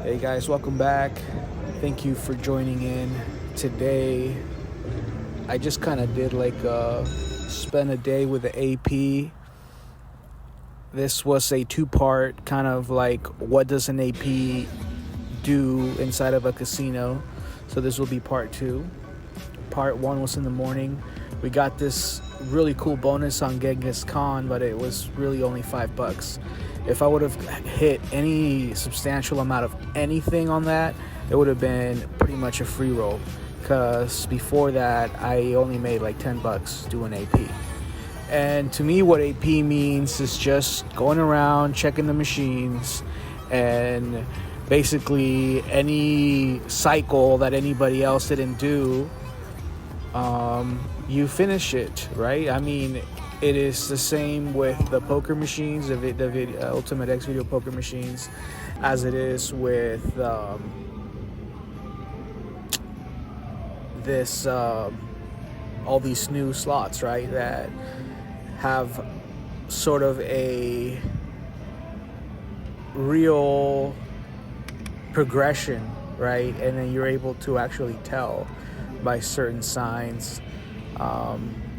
Hey guys, welcome back. Thank you for joining in. Today, I just kind of did spend a day with the AP. This was a two-part kind of like what does an AP do inside of a casino. So this will be part two. Part one was in the morning. We got this really cool bonus on Genghis Khan, but it was really only $5. If I would have hit any substantial amount of anything on that, it would have been pretty much a free roll. Because before that, I only made like $10 doing AP. And to me, what AP means is just going around, checking the machines, and basically any cycle that anybody else didn't do, you finish it, right? I mean, it is the same with the poker machines, the Ultimate X Video poker machines, as it is with all these new slots, right? That have sort of a real progression, right? And then you're able to actually tell by certain signs.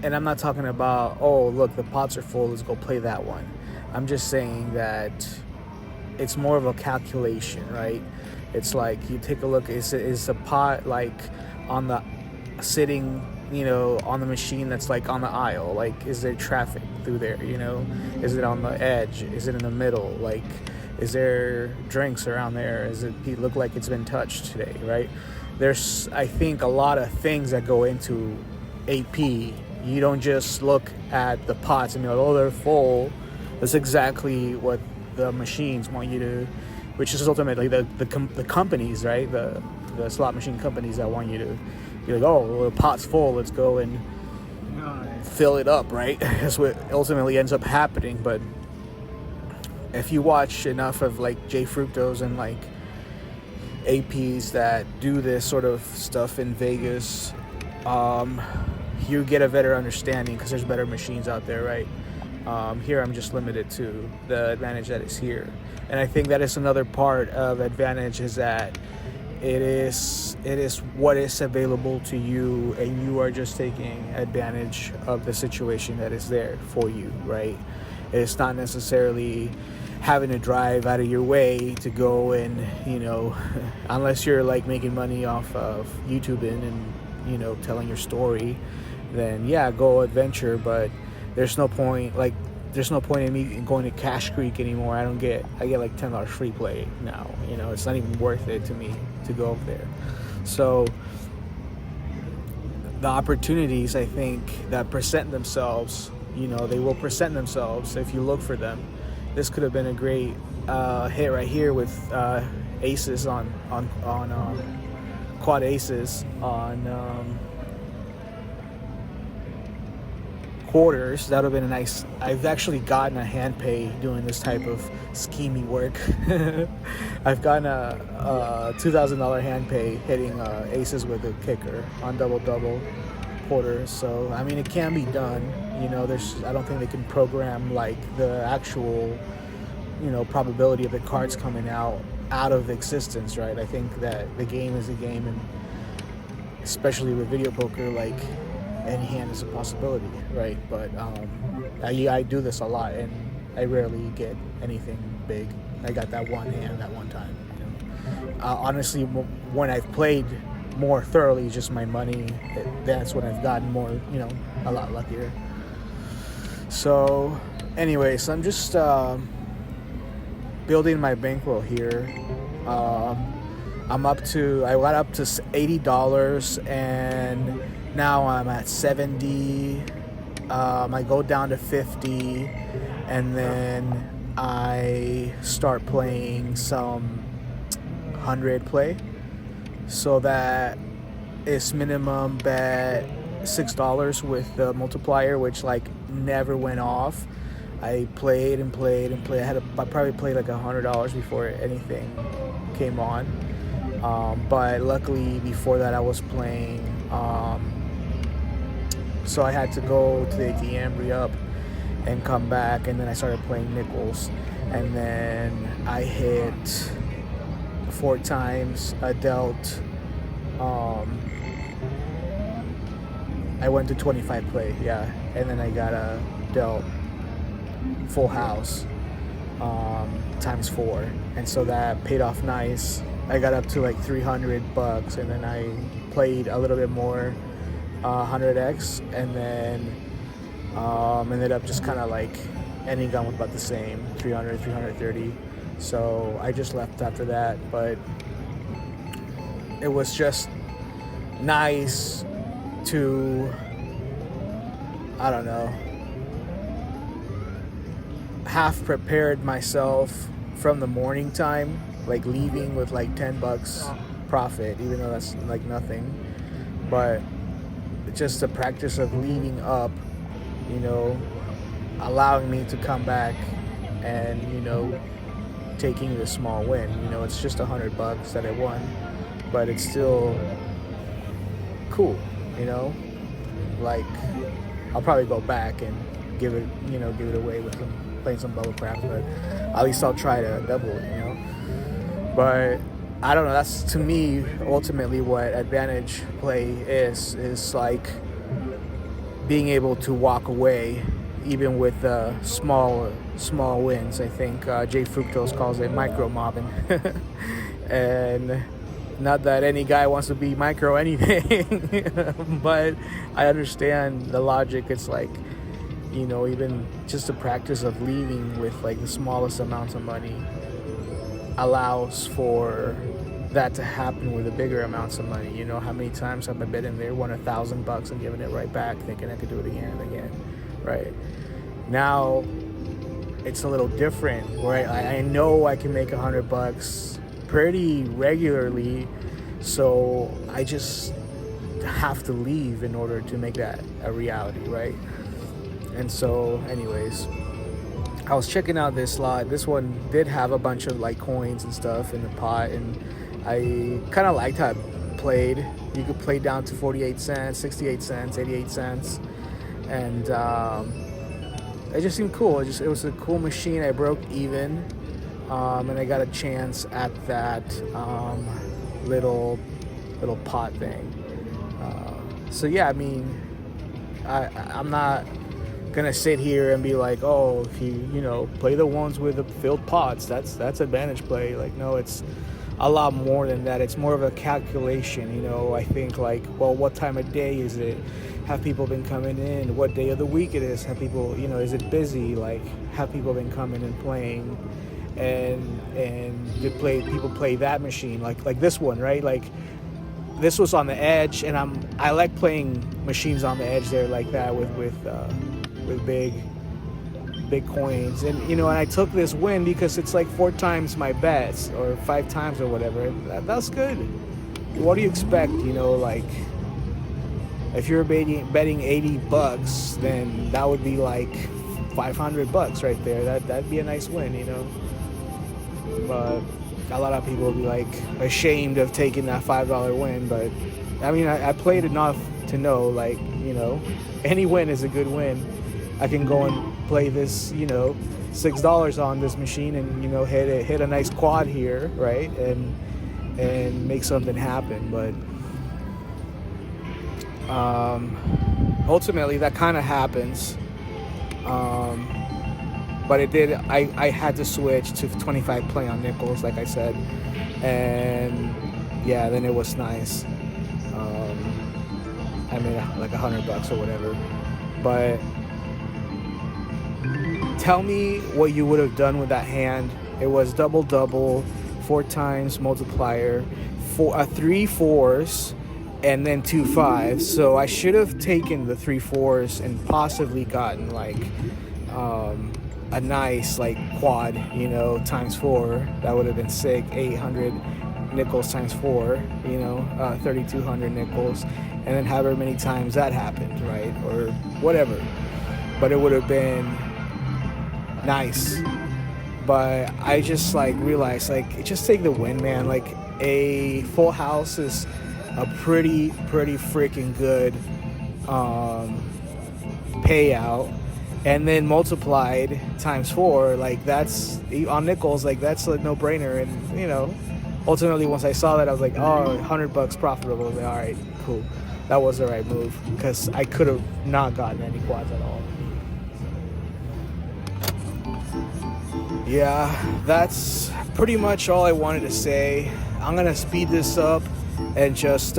And I'm not talking about, oh, look, the pots are full, let's go play that one. I'm just saying that it's more of a calculation, right? It's like you take a look, is the pot like on the sitting, on the machine that's like on the aisle? Like, is there traffic through there, Is it on the edge? Is it in the middle? Like, is there drinks around there? Does it look like it's been touched today, right? There's, I think, a lot of things that go into AP. You don't just look at the pots and be like, oh, they're full. That's exactly what the machines want you to, which is ultimately the companies, right? The slot machine companies that want you to be like, oh, well, the pot's full, let's go and fill it up, right? That's what ultimately ends up happening. But if you watch enough of like Jay Fructos and like APs that do this sort of stuff in Vegas, you get a better understanding because there's better machines out there, right? Here I'm just limited to the advantage that is here. And I think that is another part of advantage, is that it is what is available to you, and you are just taking advantage of the situation that is there for you, right? It's not necessarily having to drive out of your way to go and, unless you're like making money off of YouTubing and, telling your story, then yeah, go adventure. But there's no point in me going to Cash Creek anymore. I get like $10 free play now. It's not even worth it to me to go up there. So the opportunities, I think, that present themselves, they will present themselves if you look for them. This could have been a great hit right here with aces on quad aces on quarters. That would have been a nice. I've actually gotten a hand pay doing this type of scheming work. I've gotten a $2,000 hand pay hitting aces with a kicker on double quarters. So I mean, it can be done. I don't think they can program like the actual, probability of the cards coming out of existence, right? I think that the game is a game, and especially with video poker, like, any hand is a possibility, right? But I do this a lot, and I rarely get anything big. I got that one hand that one time. Honestly, when I've played more thoroughly, just my money, that's when I've gotten more, a lot luckier. So, anyways, I'm just building my bankroll here. I got up to $80, and now I'm at 70. I go down to 50, and then I start playing some 100 play. So that is minimum bet $6 with the multiplier, which like never went off. I played and played and played. I probably played like $100 before anything came on. But luckily before that I was playing. So I had to go to the ATM, re-up, and come back, and then I started playing nickels, and then I hit 4 times. I dealt. I went to 25 play, yeah, and then I got a dealt full house times 4, and so that paid off nice. I got up to like $300, and then I played a little bit more, 100x, and then ended up just kind of like ending up with about the same, 300, 330. So I just left after that, but it was just nice to, I don't know, half prepared myself from the morning time, like leaving with like $10 profit, even though that's like nothing, but just the practice of leaving up, you know, allowing me to come back and, you know, taking the small win. You know, it's just $100 that I won, but it's still cool, you know. Like, I'll probably go back and give it away with playing some bubble craps, but at least I'll try to double it, you know. But I don't know, that's to me ultimately what advantage play is like being able to walk away even with small wins. I think Jay Fructose calls it micro mobbing. And not that any guy wants to be micro anything, but I understand the logic. It's like, you know, even just the practice of leaving with like the smallest amounts of money allows for that to happen with the bigger amounts of money. You know, how many times have I been in there, won $1,000 and given it right back, thinking I could do it again and again, right? Now it's a little different, where I know I can make $100 pretty regularly, so I just have to leave in order to make that a reality, right? And so anyways, I was checking out this slot. This one did have a bunch of like coins and stuff in the pot, and I kind of liked how it played. You could play down to 48 cents, 68 cents, 88 cents, and it just seemed cool. It was a cool machine. I broke even, and I got a chance at that little pot thing. So yeah, I mean, I'm not gonna sit here and be like, oh, if you know, play the ones with the filled pots, that's advantage play. Like, no, it's a lot more than that. It's more of a calculation, you know. I think like, well, what time of day is it? Have people been coming in? What day of the week it is? Have people, you know, is it busy? Like, have people been coming and playing? And people play that machine, like this one, right? Like, this was on the edge, and I like playing machines on the edge there like that with big coins. And you know, and I took this win because it's like 4 times my bets, or 5 times or whatever. That's good. What do you expect? You know, like, if you're betting $80, then that would be like $500 right there. That'd be a nice win, you know. But a lot of people will be like ashamed of taking that $5 win. But I mean, I played enough to know, like, you know, any win is a good win. I can go and play this, you know, $6 on this machine, and, you know, hit a nice quad here, right, and make something happen. But ultimately that kind of happens. But it did. I had to switch to 25 play on nickels, like I said, and yeah, then it was nice. I made like $100 or whatever. But tell me what you would have done with that hand. It was double, 4 times multiplier, 3 4s, and then 2 5s. So I should have taken the 3 4s and possibly gotten like a nice like quad, you know, times 4. That would have been sick. 800 nickels times 4, you know, 3,200 nickels, and then however many times that happened, right, or whatever. But it would have been nice. But I just like realized, like, just take the win, man. Like, a full house is a pretty freaking good payout, and then multiplied times 4, like, that's on nickels, like, that's a no-brainer. And, you know, ultimately, once I saw that, I was like, oh, $100 profitable. I was like, all right, cool. That was the right move because I could have not gotten any quads at all. Yeah, that's pretty much all I wanted to say. I'm gonna speed this up and just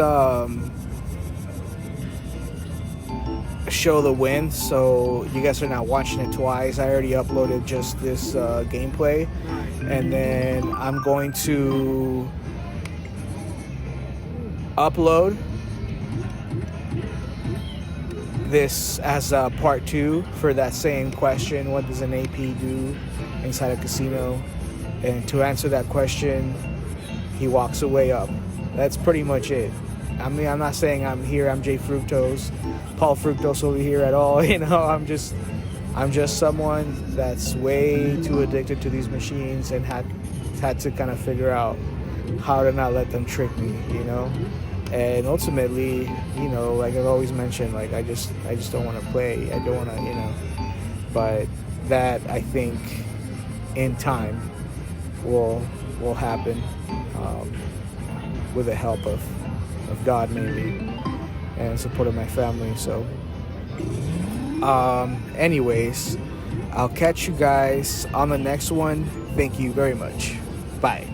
show the win, so you guys are not watching it twice. I already uploaded just this gameplay, and then I'm going to upload this as part 2 for that same question: what does an AP do inside a casino? And to answer that question, he walks away up. That's pretty much it. I mean, I'm not saying I'm Jay Fructose, Paul Fructose over here at all. You know, I'm just someone that's way too addicted to these machines and had to kind of figure out how to not let them trick me, you know. And ultimately, you know, like I've always mentioned, like I just don't want to play. I don't want to, you know. But that, I think, in time will happen, with the help of God mainly, and support of my family. So anyways, I'll catch you guys on the next one. Thank you very much. Bye.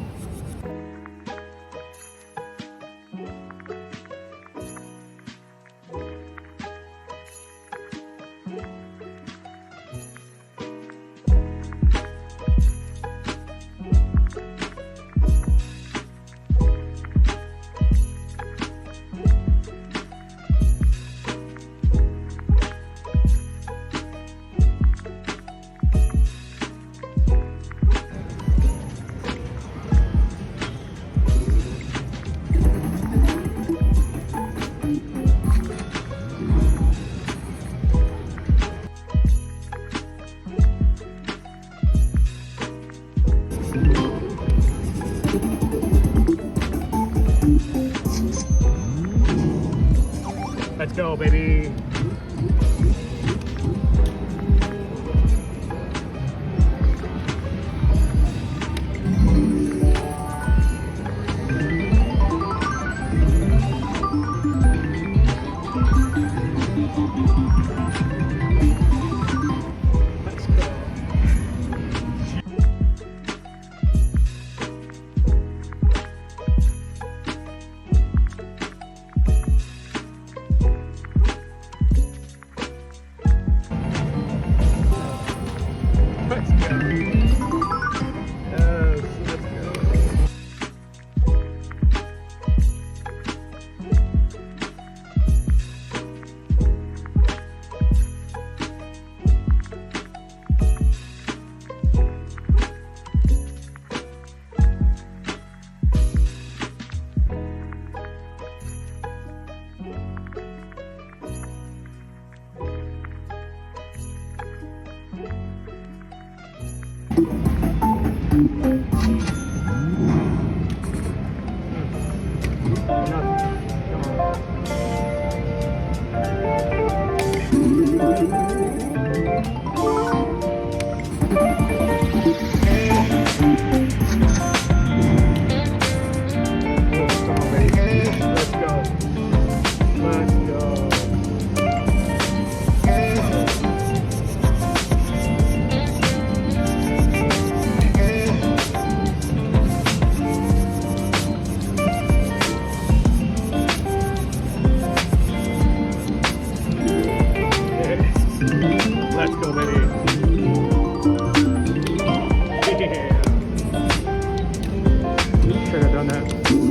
Let's go, baby. Let's go, baby. Yeah. Should have done that.